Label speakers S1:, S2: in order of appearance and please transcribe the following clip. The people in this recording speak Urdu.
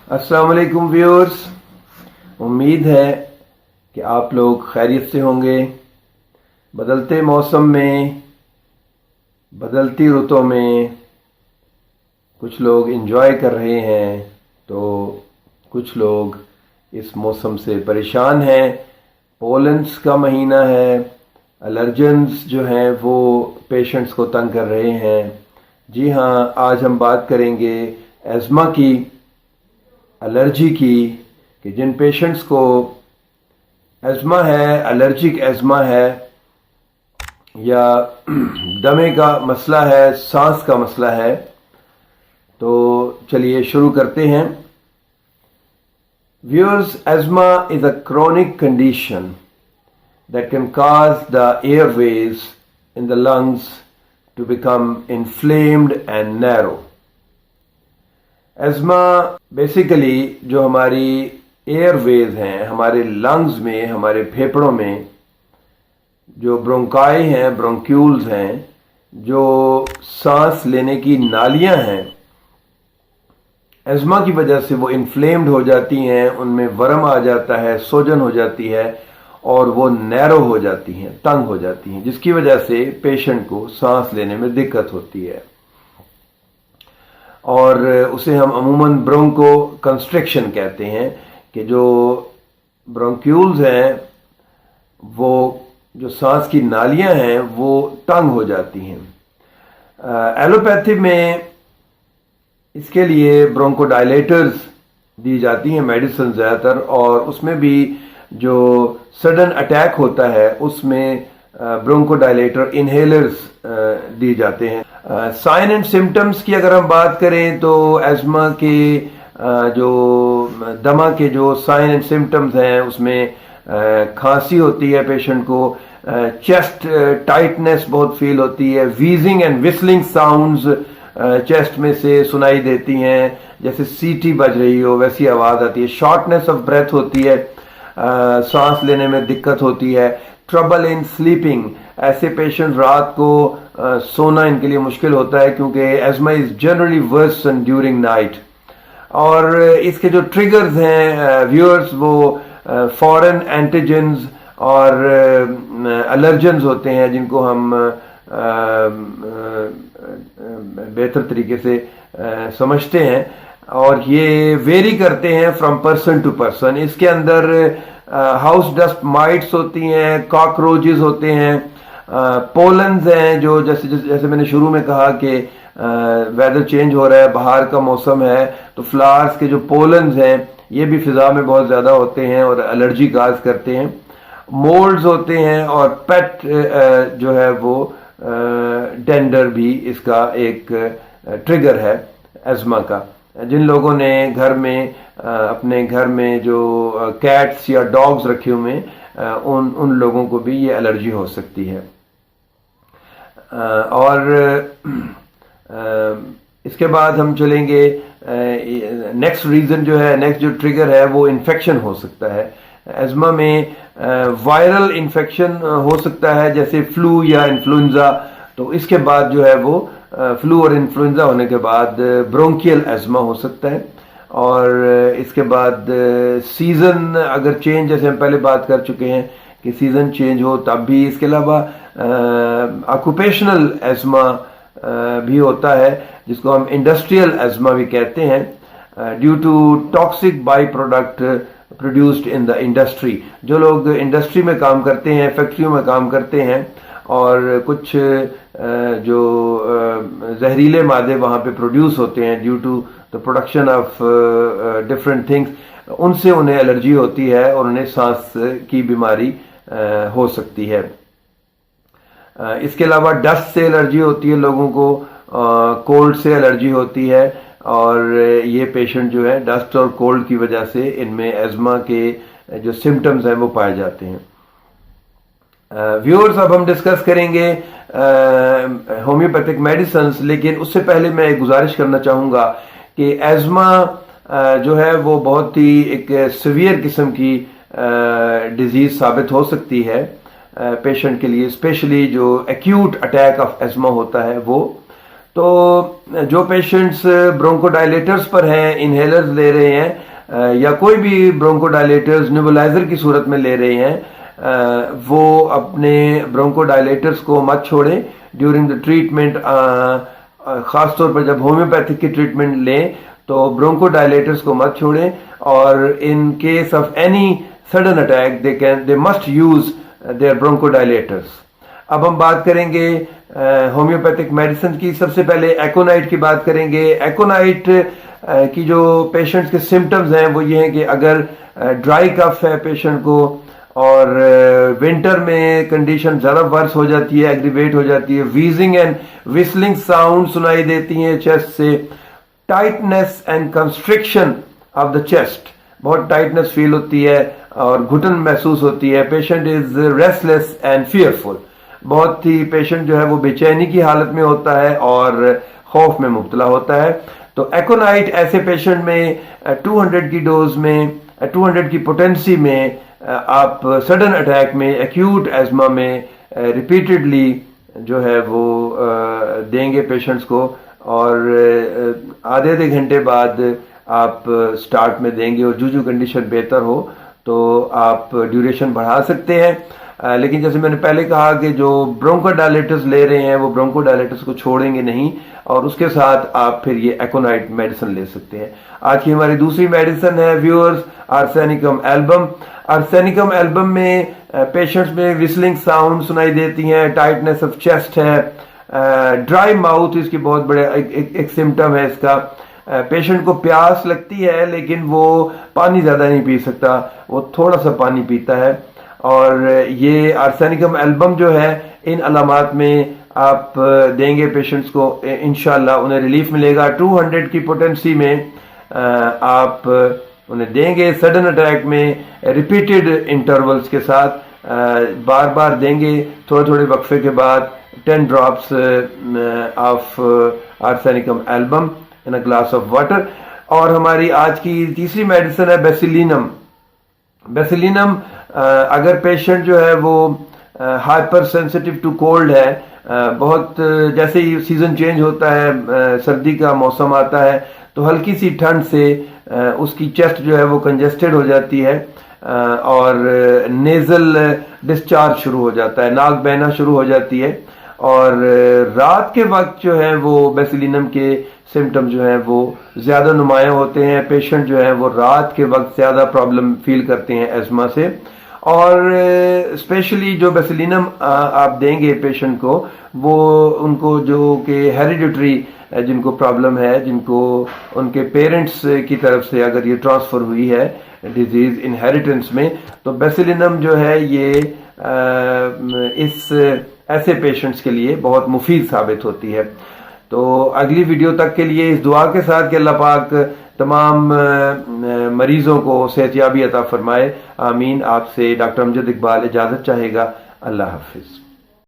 S1: السلام علیکم ویورز، امید ہے کہ آپ لوگ خیریت سے ہوں گے۔ بدلتے موسم میں، بدلتی رتوں میں کچھ لوگ انجوائے کر رہے ہیں تو کچھ لوگ اس موسم سے پریشان ہیں۔ پولنس کا مہینہ ہے، الرجنز جو ہیں وہ پیشنٹس کو تنگ کر رہے ہیں۔ جی ہاں، آج ہم بات کریں گے ایزما کی، الرجی کی، کہ جن پیشنٹس کو ایزما ہے، الرجک ایزما ہے یا دمے کا مسئلہ ہے، سانس کا مسئلہ ہے، تو چلیے شروع کرتے ہیں۔ Viewers, asthma is a chronic condition that can cause the airways in the lungs to become inflamed and narrow. Asthma basically جو ہماری ایئر ویز ہیں، ہمارے لنگز میں، ہمارے پھیپھڑوں میں جو برونکائی ہیں، برونکیولز ہیں، جو سانس لینے کی نالیاں ہیں، ایزما کی وجہ سے وہ انفلیمڈ ہو جاتی ہیں، ان میں ورم آ جاتا ہے، سوجن ہو جاتی ہے اور وہ نیرو ہو جاتی ہیں، تنگ ہو جاتی ہیں، جس کی وجہ سے پیشنٹ کو سانس لینے میں دقت ہوتی ہے، اور اسے ہم عموماً برونکو کنسٹرکشن کہتے ہیں، کہ جو برونکیولز ہیں، وہ جو سانس کی نالیاں ہیں وہ تنگ ہو جاتی ہیں۔ ایلوپیتھی میں اس کے لیے برونکو ڈائلیٹرز دی جاتی ہیں میڈیسن زیادہ تر، اور اس میں بھی جو سڈن اٹیک ہوتا ہے اس میں برونکو ڈائلیٹر انہیلرز دی جاتے ہیں۔ سائن اینڈ سمٹمز کی اگر ہم بات کریں تو ایزما کے جو دمہ کے جو سائن اینڈ سمٹمز ہیں اس میں کھانسی ہوتی ہے، پیشنٹ کو چیسٹ ٹائٹنس بہت فیل ہوتی ہے، wheezing and whistling sounds chest میں سے سنائی دیتی ہیں، جیسے سیٹی بج رہی ہو ویسی آواز آتی ہے، شارٹنس آف بریتھ ہوتی ہے، سانس لینے میں دقت ہوتی ہے، ٹربل ان سلیپنگ، ایسے پیشنٹ رات کو سونا ان کے لیے مشکل ہوتا ہے کیونکہ asthma is generally worsen during night. اور اس کے جو ٹریگرز ہیں ویورز، وہ فورن اینٹیجنز اور الرجنز ہوتے ہیں، جن کو ہم بہتر طریقے سے سمجھتے ہیں، اور یہ ویری کرتے ہیں فرام پرسن ٹو پرسن۔ اس کے اندر ہاؤس ڈسٹ مائٹس ہوتی ہیں، کاکروچز ہوتے ہیں، پولنز ہیں، جو جیسے میں نے شروع میں کہا کہ ویدر چینج ہو رہا ہے، بہار کا موسم ہے، تو فلاورز کے جو پولنز ہیں یہ بھی فضا میں بہت زیادہ ہوتے ہیں اور الرجی کاز کرتے ہیں۔ مولڈز ہوتے ہیں، اور پیٹ جو ہے وہ ڈینڈر بھی اس کا ایک ٹریگر ہے ایزما کا۔ جن لوگوں نے گھر میں اپنے گھر میں جو کیٹس یا ڈاگز رکھے ہوئے ہیں، ان لوگوں کو بھی یہ الرجی ہو سکتی ہے۔ اور اس کے بعد ہم چلیں گے، نیکسٹ ریزن جو ہے، نیکسٹ جو ٹریگر ہے وہ انفیکشن ہو سکتا ہے۔ ایزما میں وائرل انفیکشن ہو سکتا ہے، جیسے فلو یا انفلوئنزا، تو اس کے بعد جو ہے وہ فلو اور انفلوئنزا ہونے کے بعد برونکیل ایزما ہو سکتا ہے۔ اور اس کے بعد سیزن اگر چینج، جیسے ہم پہلے بات کر چکے ہیں کہ سیزن چینج ہو تب بھی۔ اس کے علاوہ آکوپیشنل ایزما بھی ہوتا ہے، جس کو ہم انڈسٹریل ایزما بھی کہتے ہیں، due to toxic by product produced in the industry. جو لوگ انڈسٹری میں کام کرتے ہیں، فیکٹریوں میں کام کرتے ہیں، اور کچھ جو زہریلے مادے وہاں پہ پروڈیوس ہوتے ہیں due to the production of different things, ان سے انہیں الرجی ہوتی ہے اور انہیں سانس کی بیماری ہو سکتی ہے۔ اس کے علاوہ ڈسٹ سے الرجی ہوتی ہے لوگوں کو، کولڈ سے الرجی ہوتی ہے، اور یہ پیشنٹ جو ہے ڈسٹ اور کولڈ کی وجہ سے ان میں ایزما کے جو سمٹمز ہیں وہ پائے جاتے ہیں۔ ویورز، اب ہم ڈسکس کریں گے ہومیوپیتھک میڈیسنز، لیکن اس سے پہلے میں ایک گزارش کرنا چاہوں گا کہ ایزما جو ہے وہ بہت ہی ایک سیویئر قسم کی ڈیزیز ثابت ہو سکتی ہے پیشنٹ کے لیے، اسپیشلی جو ایکیوٹ اٹیک آف ایزما ہوتا ہے وہ۔ تو جو پیشنٹس برونکو ڈائلیٹرز پر ہیں، انہیلرز لے رہے ہیں یا کوئی بھی برونکو ڈائلیٹرز نیبولائزر کی صورت میں لے رہے ہیں، وہ اپنے برونکو ڈائلیٹرز کو مت چھوڑیں ڈیورنگ دا ٹریٹمنٹ. خاص طور پر جب ہومیوپیتھک کی ٹریٹمنٹ لیں تو برونکو ڈائلیٹرز کو مت چھوڑیں، اور in case of any sudden attack they must use their bronchodilators. اب ہم بات کریں گے ہومیوپیتھک میڈیسن کی. سب سے پہلے ایکونائٹ کی بات کریں گے. ایکونائٹ کی جو پیشنٹس کے سمٹمز ہیں وہ یہ ہیں کہ اگر ڈرائی کف ہے پیشنٹ کو اور ونٹر میں کنڈیشن زیادہ ورس ہو جاتی ہے، ایگریویٹ ہو جاتی ہے، ویزنگ اینڈ وسلنگ ساؤنڈ سنائی دیتی ہیں چیسٹ سے، ٹائٹنس and construction of the chest, بہت ٹائٹنس فیل ہوتی ہے اور گھٹن محسوس ہوتی ہے. Patient is rest less and fearful, بہت ہی پیشنٹ جو ہے وہ بے چینی کی حالت میں ہوتا ہے اور خوف میں مبتلا ہوتا ہے. تو ایکونائٹ ایسے پیشنٹ میں 200 کی ڈوز میں 200 کی پوٹینسی میں آپ سڈن اٹیک میں ایکیوٹ ایزما میں ریپیٹڈلی جو ہے وہ دیں گے پیشنٹس کو، اور آدھے گھنٹے بعد آپ سٹارٹ میں دیں گے، اور جو کنڈیشن بہتر ہو تو آپ ڈیوریشن بڑھا سکتے ہیں. لیکن جیسے میں نے پہلے کہا کہ جو برونکو ڈائلیٹرز لے رہے ہیں وہ برونکو ڈائلیٹرز کو چھوڑیں گے نہیں، اور اس کے ساتھ آپ پھر یہ ایکونائٹ میڈیسن لے سکتے ہیں. آج کی ہماری دوسری میڈیسن ہے ویورز آرسینیکم ایلبم. آرسینیکم ایلبم میں پیشنٹس میں وسلنگ ساؤنڈ سنائی دیتی ہیں، ٹائٹنس آف چیسٹ ہے، ڈرائی ماؤتھ اس کی بہت بڑے ایک سمٹم ہے اس کا. پیشنٹ کو پیاس لگتی ہے لیکن وہ پانی زیادہ نہیں پی سکتا، وہ تھوڑا سا پانی پیتا ہے. اور یہ آرسینیکم ایلبم جو ہے ان علامات میں آپ دیں گے پیشنٹس کو، انشاءاللہ انہیں ریلیف ملے گا. 200 کی پوٹینسی میں آپ انہیں دیں گے سڈن اٹیک میں ریپیٹڈ انٹرولز کے ساتھ، بار بار دیں گے تھوڑے تھوڑے وقفے کے بعد 10 drops of arsenicum album in a glass of water. اور ہماری آج کی تیسری میڈیسن ہے بیسیلینم. بیسیلینم اگر پیشنٹ جو ہے وہ ہائپر سینسٹیو ٹو کولڈ ہے، بہت جیسے ہی سیزن چینج ہوتا ہے، سردی کا موسم آتا ہے تو ہلکی سی ٹھنڈ سے اس کی چیسٹ جو ہے وہ کنجسٹڈ ہو جاتی ہے اور نیزل ڈسچارج شروع ہو جاتا ہے، ناک بہنا شروع ہو جاتی ہے. اور رات کے وقت جو ہے وہ بیسیلینم کے سمٹم جو ہیں وہ زیادہ نمایاں ہوتے ہیں. پیشنٹ جو ہے وہ رات کے وقت زیادہ پرابلم فیل کرتے ہیں ایزما سے. اور اسپیشلی جو بیسیلینم آپ دیں گے پیشنٹ کو، وہ ان کو جو کہ ہیریڈیٹری جن کو پرابلم ہے، جن کو ان کے پیرنٹس کی طرف سے اگر یہ ٹرانسفر ہوئی ہے ڈیزیز انہیریٹنس میں، تو بیسیلینم جو ہے یہ اس ایسے پیشنٹس کے لیے بہت مفید ثابت ہوتی ہے. تو اگلی ویڈیو تک کے لیے اس دعا کے ساتھ کہ اللہ پاک تمام مریضوں کو صحت یابی عطا فرمائے، آمین. آپ سے ڈاکٹر امجد اقبال اجازت چاہے گا. اللہ حافظ.